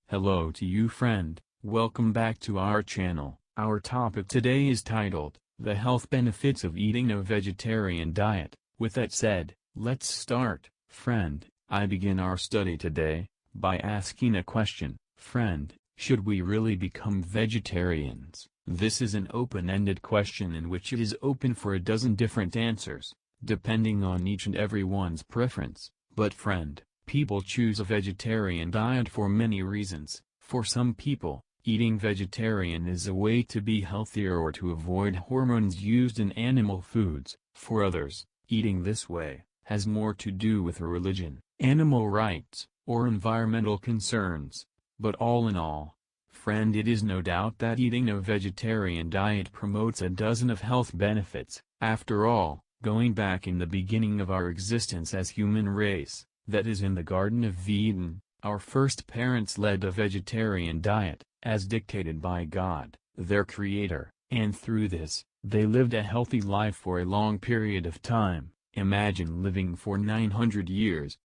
Hello to you friend, welcome back to our channel. Our topic today is titled, The Health Benefits of Eating a Vegetarian Diet. With that said, let's start. Friend, I begin our study today, by asking a question. Friend, should we really become vegetarians? This is an open-ended question in which it is open for a dozen different answers, depending on each and everyone's preference. But friend, people choose a vegetarian diet for many reasons. For some people, eating vegetarian is a way to be healthier or to avoid hormones used in animal foods. For others, eating this way has more to do with religion, animal rights, or environmental concerns. But all in all, friend, it is no doubt that eating a vegetarian diet promotes a dozen of health benefits. After all, going back in the beginning of our existence as human race, that is in the Garden of Eden, our first parents led a vegetarian diet, as dictated by God, their Creator, and through this, they lived a healthy life for a long period of time. Imagine living for 900 years.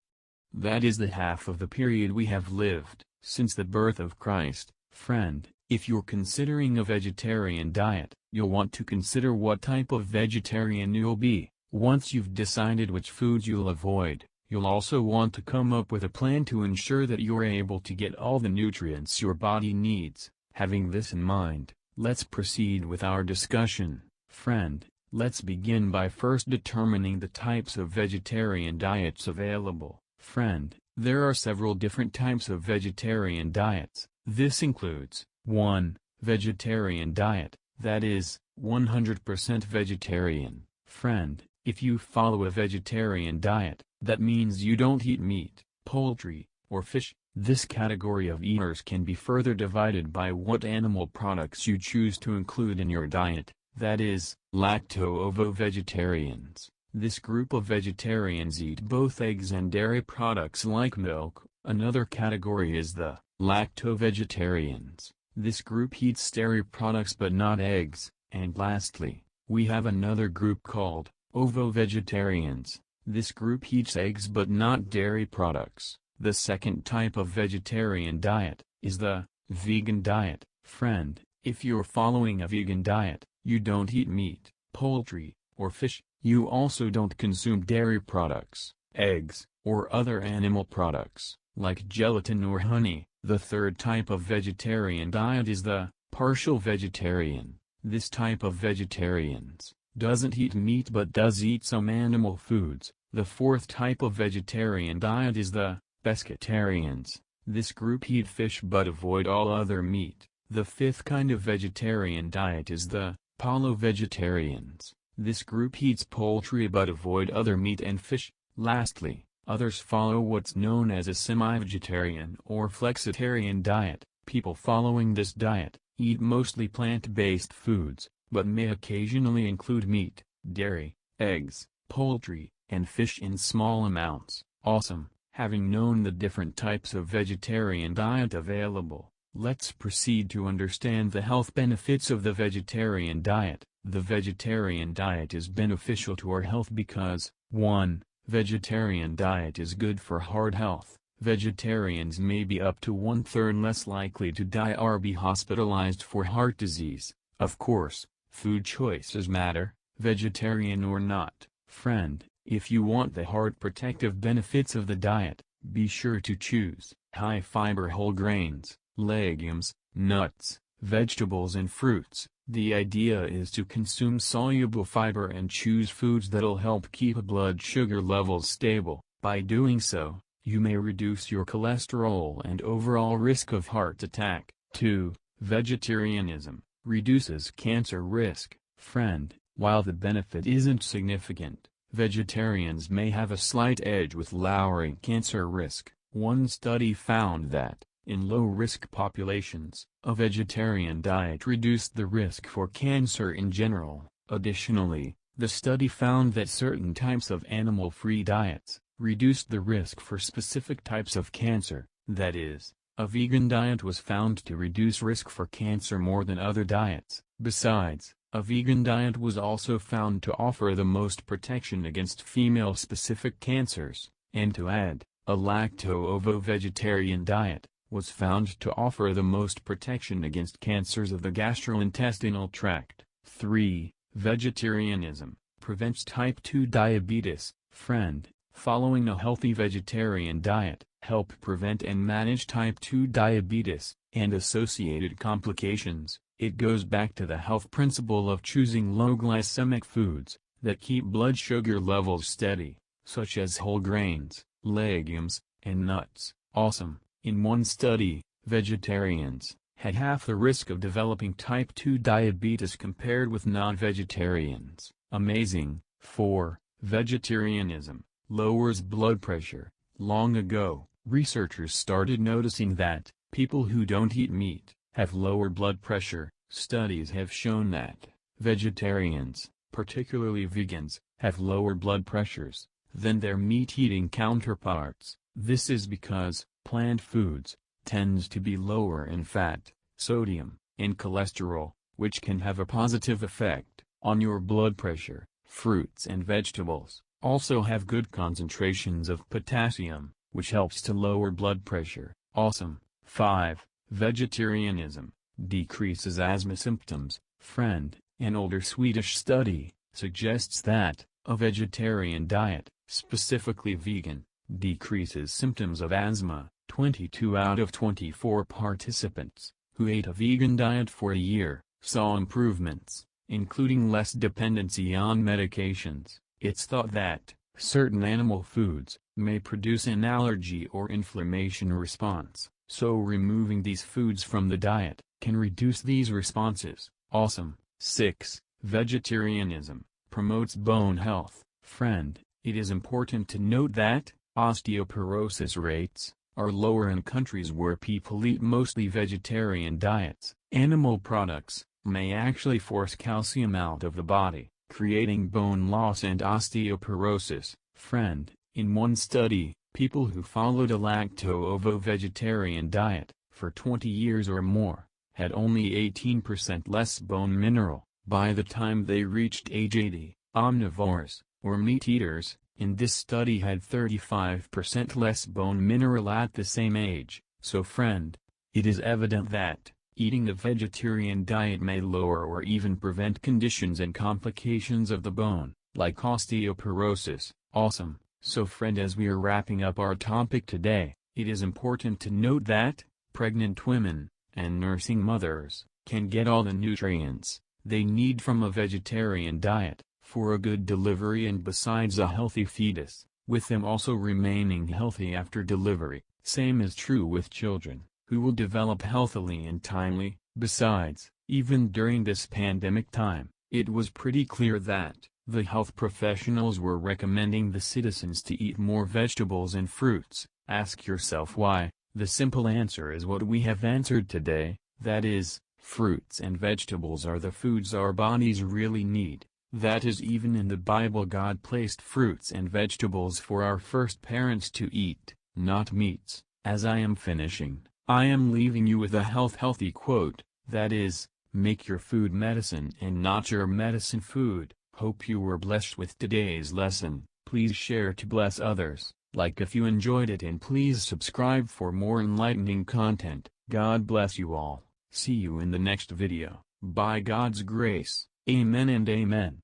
That is the half of the period we have lived, since the birth of Christ. Friend, if you're considering a vegetarian diet, you'll want to consider what type of vegetarian you'll be. Once you've decided which foods you'll avoid, you'll also want to come up with a plan to ensure that you're able to get all the nutrients your body needs. Having this in mind, let's proceed with our discussion. Friend, let's begin by first determining the types of vegetarian diets available. Friend, there are several different types of vegetarian diets. This includes 1. Vegetarian diet, that is, 100% vegetarian. Friend, if you follow a vegetarian diet, that means you don't eat meat, poultry, or fish. This category of eaters can be further divided by what animal products you choose to include in your diet, that is, lacto-ovo-vegetarians. This group of vegetarians eat both eggs and dairy products like milk. Another category is the lacto-vegetarians. This group eats dairy products but not eggs. And lastly, we have another group called ovo-vegetarians. This group eats eggs but not dairy products. The second type of vegetarian diet is the vegan diet. Friend, if you're following a vegan diet, you don't eat meat, poultry, or fish. You also don't consume dairy products, eggs, or other animal products, like gelatin or honey. The third type of vegetarian diet is the partial vegetarian. This type of vegetarians doesn't eat meat but does eat some animal foods. The fourth type of vegetarian diet is the pescatarians. This group eat fish but avoid all other meat. The fifth kind of vegetarian diet is the palo-vegetarians. This group eats poultry but avoid other meat and fish. Lastly, others follow what's known as a semi-vegetarian or flexitarian diet. People following this diet eat mostly plant-based foods, but may occasionally include meat, dairy, eggs, poultry, and fish in small amounts. Awesome! Having known the different types of vegetarian diet available, let's proceed to understand the health benefits of the vegetarian diet. The vegetarian diet is beneficial to our health because, 1. Vegetarian diet is good for heart health. Vegetarians may be up to 1/3 less likely to die or be hospitalized for heart disease. Of course, food choices matter, vegetarian or not. Friend, if you want the heart protective benefits of the diet, be sure to choose high-fiber whole grains, legumes, nuts, vegetables and fruits. The idea is to consume soluble fiber and choose foods that'll help keep blood sugar levels stable. By doing so, you may reduce your cholesterol and overall risk of heart attack. 2. Vegetarianism reduces cancer risk. Friend, while the benefit isn't significant, vegetarians may have a slight edge with lowering cancer risk. One study found that, in low-risk populations, a vegetarian diet reduced the risk for cancer in general. Additionally, the study found that certain types of animal-free diets reduced the risk for specific types of cancer. That is, a vegan diet was found to reduce risk for cancer more than other diets. Besides, a vegan diet was also found to offer the most protection against female-specific cancers. And to add, a lacto-ovo-vegetarian diet was found to offer the most protection against cancers of the gastrointestinal tract. 3. Vegetarianism prevents type 2 diabetes. Friend, following a healthy vegetarian diet help prevent and manage type 2 diabetes and associated complications. It goes back to the health principle of choosing low glycemic foods that keep blood sugar levels steady, such as whole grains, legumes, and nuts. Awesome. In one study, vegetarians had half the risk of developing type 2 diabetes compared with non-vegetarians. Amazing. 4. Vegetarianism lowers blood pressure. Long ago, researchers started noticing that people who don't eat meat have lower blood pressure. Studies have shown that vegetarians, particularly vegans, have lower blood pressures than their meat-eating counterparts. This is because plant foods tends to be lower in fat, sodium, and cholesterol, which can have a positive effect on your blood pressure. Fruits and vegetables also have good concentrations of potassium, which helps to lower blood pressure. Awesome. 5. Vegetarianism decreases asthma symptoms. Friend, an older Swedish study suggests that a vegetarian diet, specifically vegan, decreases symptoms of asthma. 22 out of 24 participants who ate a vegan diet for a year saw improvements, including less dependency on medications. It's thought that certain animal foods may produce an allergy or inflammation response, so removing these foods from the diet can reduce these responses. Awesome. 6. Vegetarianism promotes bone health. Friend, it is important to note that osteoporosis rates are lower in countries where people eat mostly vegetarian diets. Animal products may actually force calcium out of the body, creating bone loss and osteoporosis. Friend, in one study, people who followed a lacto-ovo-vegetarian diet for 20 years or more had only 18% less bone mineral by the time they reached age 80. Omnivores, or meat eaters, in this study had 35% less bone mineral at the same age. So friend, it is evident that eating a vegetarian diet may lower or even prevent conditions and complications of the bone, like osteoporosis. Awesome. So friend, as we are wrapping up our topic today, it is important to note that pregnant women and nursing mothers can get all the nutrients they need from a vegetarian diet for a good delivery and besides a healthy fetus, with them also remaining healthy after delivery. Same is true with children, who will develop healthily and timely. Besides, even during this pandemic time, it was pretty clear that the health professionals were recommending the citizens to eat more vegetables and fruits. Ask yourself why. The simple answer is what we have answered today, that is, fruits and vegetables are the foods our bodies really need. That is, even in the Bible God placed fruits and vegetables for our first parents to eat, not meats. As I am finishing, I am leaving you with a healthy quote, that is, make your food medicine and not your medicine food. Hope you were blessed with today's lesson. Please share to bless others, like if you enjoyed it, and please subscribe for more enlightening content. God bless you all. See you in the next video. By God's grace, amen and amen.